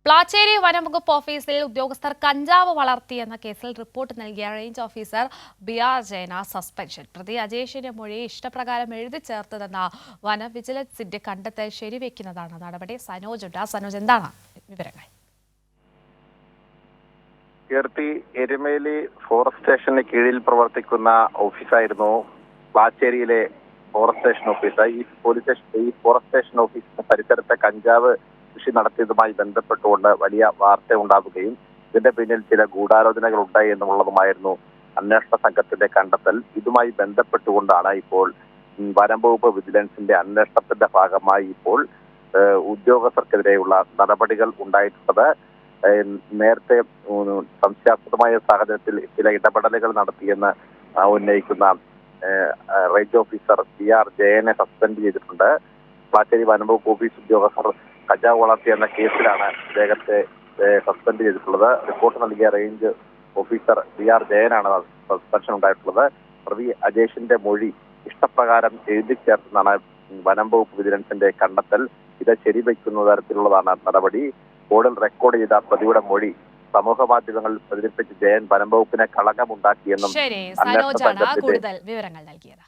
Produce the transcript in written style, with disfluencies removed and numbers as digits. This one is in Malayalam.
പ്ലാച്ചേരി വനംവകുപ്പ് ഓഫീസിൽ ഉദ്യോഗസ്ഥർ കഞ്ചാവ് വളർത്തിയെന്ന കേസിൽ റിപ്പോർട്ട് നൽകിയ range officer BR Jayana suspension. പ്രതി അജേഷിന്റെ മൊഴി ഇഷ്ടപ്രകാരം എഴുതി ചേർത്തതെന്ന വന വിജിലൻസിന്റെ കണ്ടെത്തൽ ശരിവെക്കുന്നതാണ് നടപടി. സനോജ്, എന്താണ് വിവരങ്ങൾ? കീർത്തി, എരുമേലി ഫോറസ്റ്റ് സ്റ്റേഷന് കീഴിൽ പ്രവർത്തിക്കുന്ന ഓഫീസായിരുന്നു പ്ലാച്ചേരിയിലെ ഫോറസ്റ്റ് സ്റ്റേഷൻ ഓഫീസ്. ഈ ഫോറസ്റ്റ് സ്റ്റേഷൻ ഓഫീസിന്റെ പരിസരത്തെ കഞ്ചാവ് കൃഷി നടത്തിയതുമായി ബന്ധപ്പെട്ടുകൊണ്ട് വലിയ വാർത്ത ഉണ്ടാവുകയും ഇതിന്റെ പിന്നിൽ ചില ഗൂഢാലോചനകൾ ഉണ്ടായി എന്നുള്ളതുമായിരുന്നു അന്വേഷണ സംഘത്തിന്റെ കണ്ടെത്തൽ. ഇതുമായി ബന്ധപ്പെട്ടുകൊണ്ടാണ് ഇപ്പോൾ വനം വകുപ്പ് വിജിലൻസിന്റെ അന്വേഷണത്തിന്റെ ഭാഗമായി ഇപ്പോൾ ഉദ്യോഗസ്ഥർക്കെതിരെയുള്ള നടപടികൾ ഉണ്ടായിട്ടുള്ളത്. നേരത്തെ സംശയാസ്പദമായ സാഹചര്യത്തിൽ ചില ഇടപെടലുകൾ നടത്തിയെന്ന് ഉന്നയിക്കുന്ന റേഞ്ച് ഓഫീസർ ബിആർ ജയനെ സസ്പെൻഡ് ചെയ്തിട്ടുണ്ട്. പ്ലാച്ചേരി വനംവകുപ്പ് ഓഫീസ് ഉദ്യോഗസ്ഥർ കഞ്ചാവ് വളർത്തി എന്ന കേസിലാണ് അദ്ദേഹത്തെ സസ്പെൻഡ് ചെയ്തിട്ടുള്ളത്. റിപ്പോർട്ട് നൽകിയ റേഞ്ച് ഓഫീസർ ബിആർ ജയനാണ് സസ്പെൻഷൻ ഉണ്ടായിട്ടുള്ളത്. പ്രതി അജേഷിന്റെ മൊഴി ഇഷ്ടപ്രകാരം എഴുതി ചേർത്തെന്നാണ് വനം വകുപ്പ് വിജിലൻസിന്റെ കണ്ടെത്തൽ. ഇത് ശരിവയ്ക്കുന്ന തരത്തിലുള്ളതാണ് നടപടി. ബോർഡിൽ റെക്കോർഡ് ചെയ്ത പ്രതിയുടെ മൊഴി സമൂഹ മാധ്യമങ്ങളിൽ പ്രചരിപ്പിച്ച് ജയൻ വനം വകുപ്പിനെ കളങ്കമുണ്ടാക്കിയെന്നും കൂടുതൽ വിവരങ്ങൾ നൽകിയത്.